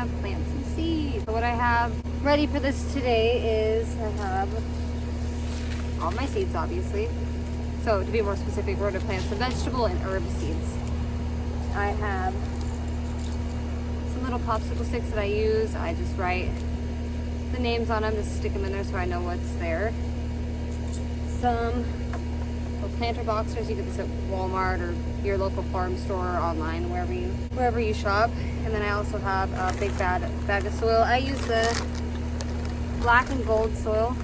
gonna plant some seeds. So what I have ready for this today is I have all my seeds, obviously. So to be more specific, we're gonna plant some vegetable and herb seeds. I have some little popsicle sticks that I use. I just write the names on them, just stick them in there so I know what's there. Some planter boxers. You get this at Walmart or your local farm store or online, wherever you shop. And then I also have a big bag of soil. I use the black and gold soil.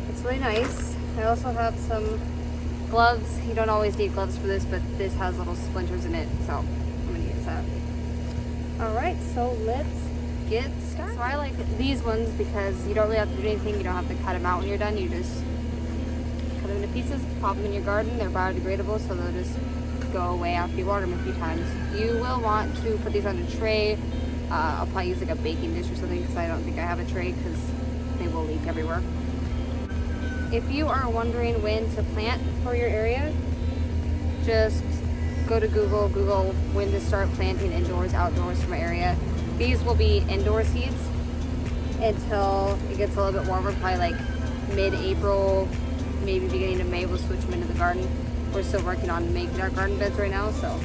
It's really nice. I also have some gloves. You don't always need gloves for this, but this has little splinters in it, so I'm gonna use that. All right, so let's get started. So I like these ones because you don't really have to do anything. You don't have to cut them out when you're done. You just cut them into pieces, pop them in your garden. They're biodegradable, so they'll just go away after you water them a few times. You will want to put these on a tray. I'll probably use like a baking dish or something because I don't think I have a tray because they will leak everywhere. If you are wondering when to plant for your area, just go to Google when to start planting indoors, outdoors for my area. These will be indoor seeds until it gets a little bit warmer, probably like mid-April, maybe beginning of May. We'll switch them into the garden. We're still working on making our garden beds right now, so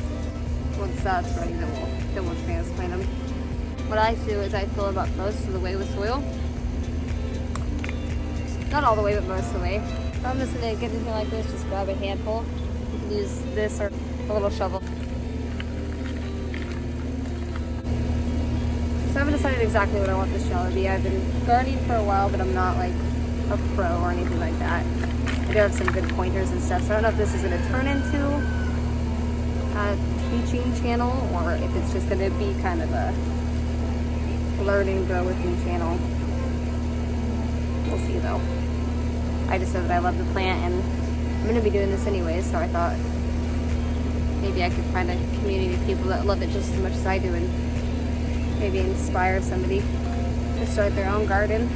once that's ready, then we'll transplant them. What I do is I fill about most of the way with soil. Not all the way, but most of the way. If I'm just gonna get in here like this, just grab a handful. You can use this or a little shovel. So I haven't decided exactly what I want this channel to be. I've been gardening for a while, but I'm not like a pro or anything like that. I do have some good pointers and stuff, so I don't know if this is going to turn into a teaching channel or if it's just going to be kind of a learn and grow with me channel. We'll see though. I just know that I love the plant and I'm going to be doing this anyways, so I thought maybe I could find a community of people that love it just as much as I do and maybe inspire somebody to start their own garden.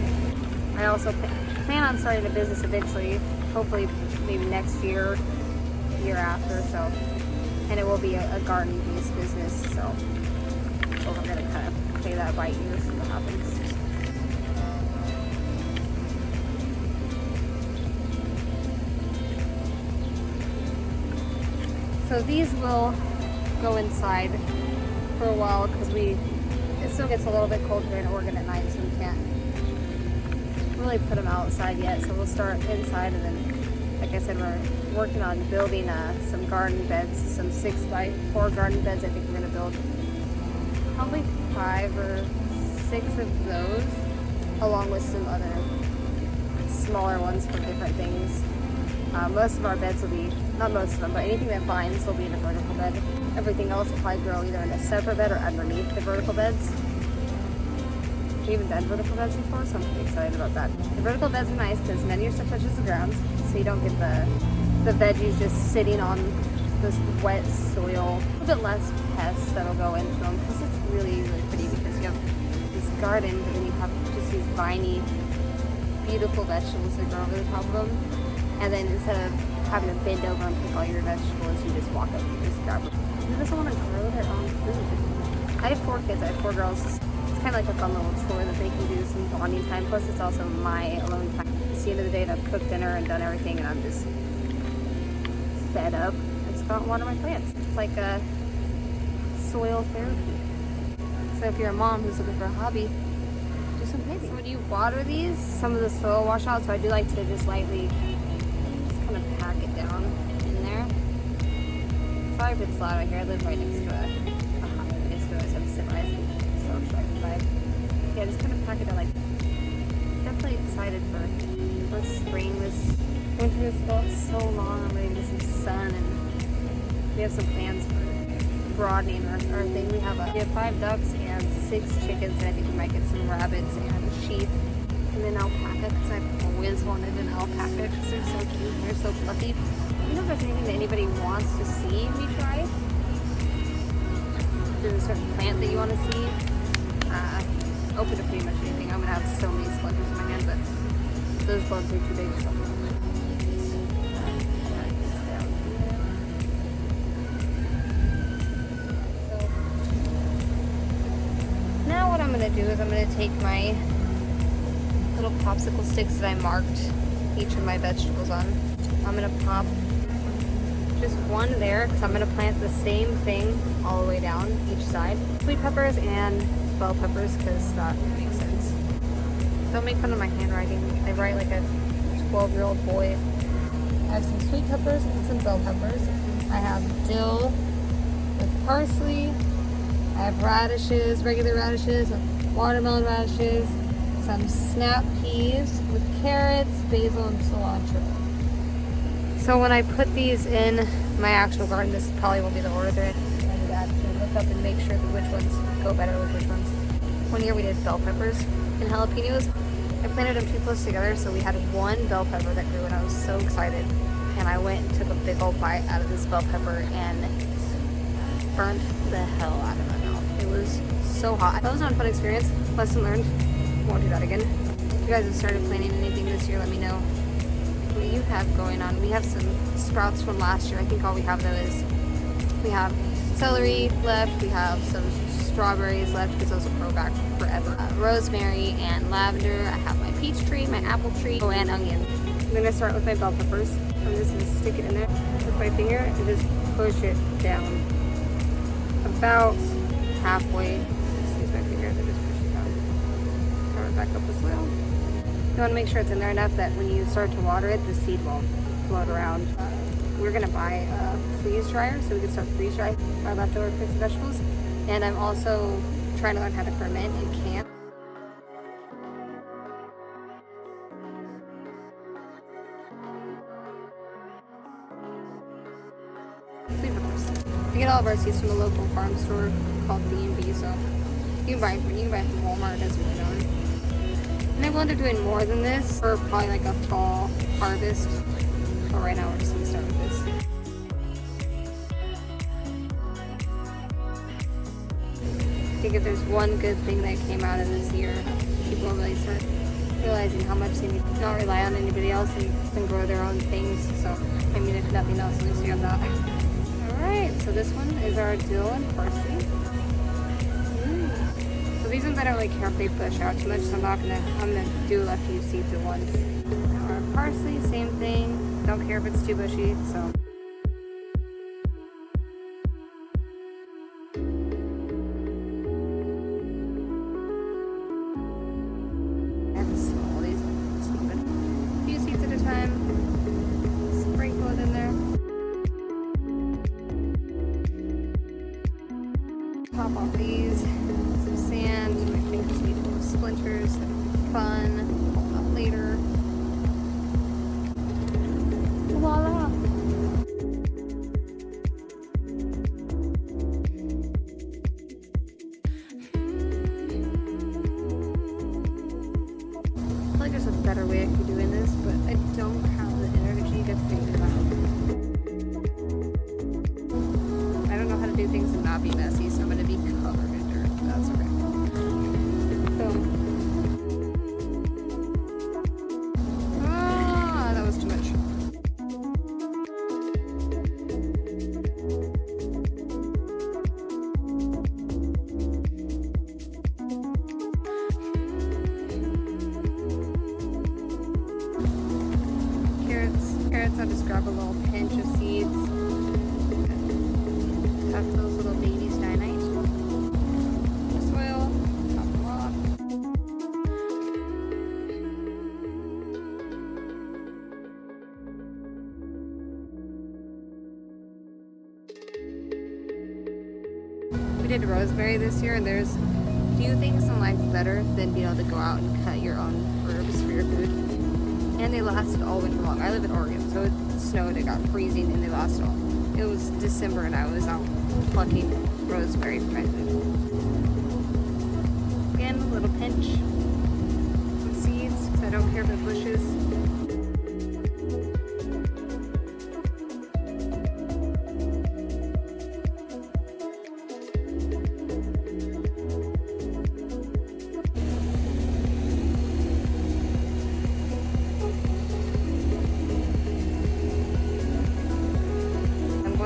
I also plan on starting a business eventually, hopefully maybe next year, year after, so, and it will be a garden-based business, so we're gonna kind of play that by ear, see what happens. So these will go inside for a while because it still gets a little bit cold here in Oregon at night, so we can't really put them outside yet. So we'll start inside, and then, like I said, we're working on building some garden beds, some 6x4 garden beds. I think we're gonna build probably 5 or 6 of those, along with some other smaller ones for different things. Most of our beds will be, not most of them, but anything that vines will be in a vertical bed. Everything else will probably grow either in a separate bed or underneath the vertical beds. We haven't done vertical beds before, so I'm pretty excited about that. The vertical beds are nice because none of your stuff touches the ground, so you don't get the veggies just sitting on this wet soil. A little bit less pests that'll go into them because it's really, really pretty because you have this garden, but then you have just these viney, beautiful vegetables that grow over the top of them. And then instead of having to bend over and pick all your vegetables, you just walk up and just grab them. Who doesn't want to grow their own food? I have 4 kids, I have 4 girls. It's kind of like a fun little chore that they can do, some bonding time. Plus it's also my alone time. It's the end of the day and I've cooked dinner and done everything and I'm just fed up. I just go out and water my plants. It's like a soil therapy. So if you're a mom who's looking for a hobby, do some planting. So when you water these, some of the soil wash out, so I do like to just lightly kind of pack it down in there. Sorry if it's loud out here. I live right next to a highway, so I have semis and stuff driving by. Yeah, just kind of pack it down. Like, definitely excited for spring. This winter has felt so long. I'm ready to get some sun, and we have some plans for broadening our thing. We have 5 ducks and 6 chickens, and I think we might get some rabbits and sheep. And then alpaca, because I've always wanted an alpaca because they're so cute and they're so fluffy. I don't know if there's anything that anybody wants to see me try. If there's a certain plant that you want to see, open to pretty much anything. I'm going to have so many splinters in my hand, but those bugs are too big. So. Now what I'm going to do is I'm going to take my little popsicle sticks that I marked each of my vegetables on. I'm going to pop just one there because I'm going to plant the same thing all the way down each side. Sweet peppers and bell peppers because that makes sense. Don't make fun of my handwriting. I write like a 12-year-old boy. I have some sweet peppers and some bell peppers. I have dill with parsley. I have radishes, regular radishes, watermelon radishes, some snap peas with carrots, basil, and cilantro. So when I put these in my actual garden, this probably won't be the order that I need to actually look up and make sure that which ones go better with which ones. One year we did bell peppers and jalapenos. I planted them too close together, so we had one bell pepper that grew, and I was so excited. And I went and took a big old bite out of this bell pepper and burnt the hell out of my mouth. It was so hot. That was not a fun experience. Lesson learned. Won't do that again. If you guys have started planting anything this year, let me know what you have going on. We have some sprouts from last year. I think all we have though is we have celery left. We have some strawberries left because those will grow back forever. Rosemary and lavender. I have my peach tree, my apple tree, and onions. I'm gonna start with my bell peppers. I'm just gonna stick it in there with my finger and just push it down about halfway. Just use my finger to just push it down. Cover it back up with soil. You want to make sure it's in there enough that when you start to water it, the seed won't float around. We're gonna buy a freeze dryer so we can start freeze drying our leftover fruits and vegetables. And I'm also trying to learn how to ferment in can. Sweet peppers. We get all of our seeds from a local farm store called B&B, so you can buy it from Walmart. It doesn't really matter. And I will end up doing more than this for probably like a fall harvest. But right now we're just gonna start with this. I think if there's one good thing that came out of this year, people really start realizing how much they need to not rely on anybody else and grow their own things. So, I mean, if nothing else, at least you have that. Alright, so this one is our dill and parsley. So these ones I don't really care if they push out too much, so I'm gonna do a few seeds at once. Now our parsley, same thing. Don't care if it's too bushy, so. Pop off these, some sand, my fingers need little splinters, fun, pull them up later. Voila! I feel like there's a better way I could be doing this, but I don't have the energy to think about it. Do things and not be messy, so I'm going to be covered in dirt. That's okay. Boom. Ah, that was too much. Carrots, I'll just grab a little pinch of seeds. Tuck those little babies down nice. Soil, top them off. We did rosemary this year, and there's few things in life better than being able to go out and cut your own herbs for your food. And they lasted all winter long. I live in Oregon, so it snowed, it got freezing, and they lasted all. It was December and I was out plucking rosemary for my food. Again, a little pinch. Some seeds, because I don't care for bushes.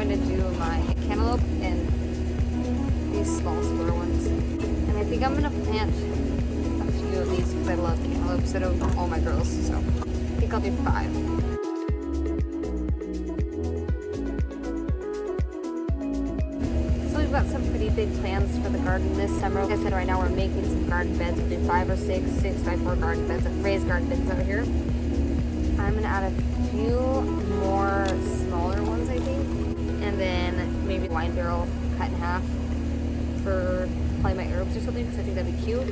To do my cantaloupe and these small square ones, and I think I'm gonna plant doing these because I love cantaloupes that are all my girls. So I think I'll do 5. So we've got some pretty big plans for the garden this summer. Like I said, right now we're making some garden beds. We'll do 5 or 6 by 4 garden beds, raised garden beds out here. I'm gonna add a few more smaller ones, I think, and then maybe a wine barrel cut in half for probably my herbs or something, because I think that'd be cute.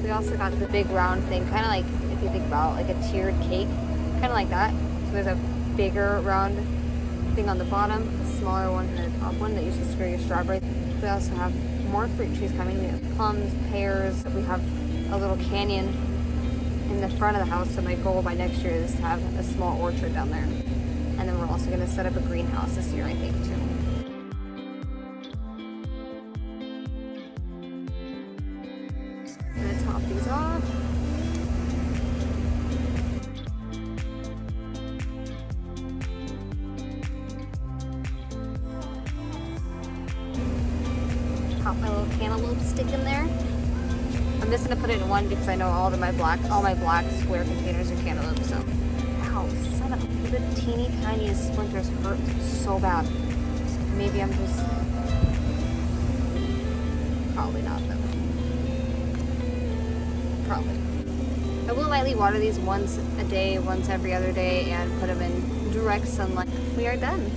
We also got the big round thing, kind of like, if you think about like a tiered cake, kind of like that. So there's a bigger round thing on the bottom, a smaller one, and a top one that uses for your strawberries. We also have more fruit trees coming. We have plums, pears. We have a little canyon in the front of the house, so my goal by next year is to have a small orchard down there. And then we're also going to set up a greenhouse this year, I think, too. I'm going to top these off. Pop my little cantaloupe stick in there. I'm just gonna put it in one because I know all my black square containers are cantaloupe. So, ow, son of a, the teeny tiniest splinters hurt so bad. Maybe I'm just, probably not though. Probably. I will lightly water these once a day, once every other day, and put them in direct sunlight. We are done.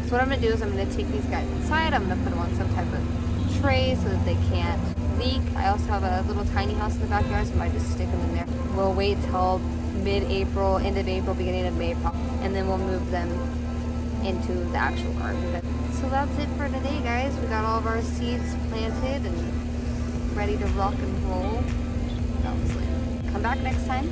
So what I'm gonna do is I'm gonna take these guys inside. I'm gonna put them on some type of tray so that they can't leak. I also have a little tiny house in the backyard, so I might just stick them in there. We'll wait till mid-April, end of April, beginning of May, and then we'll move them into the actual garden. So that's it for today, guys. We got all of our seeds planted and ready to rock and roll. Obviously, come back next time.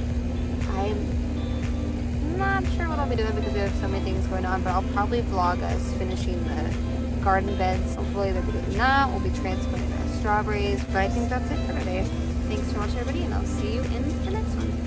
I'm not sure what I'll be doing because we have so many things going on, but I'll probably vlog us finishing the garden beds. Hopefully they'll be doing that. We'll be transplanting our strawberries, but I think that's it for today. Thanks for watching, everybody, and I'll see you in the next one.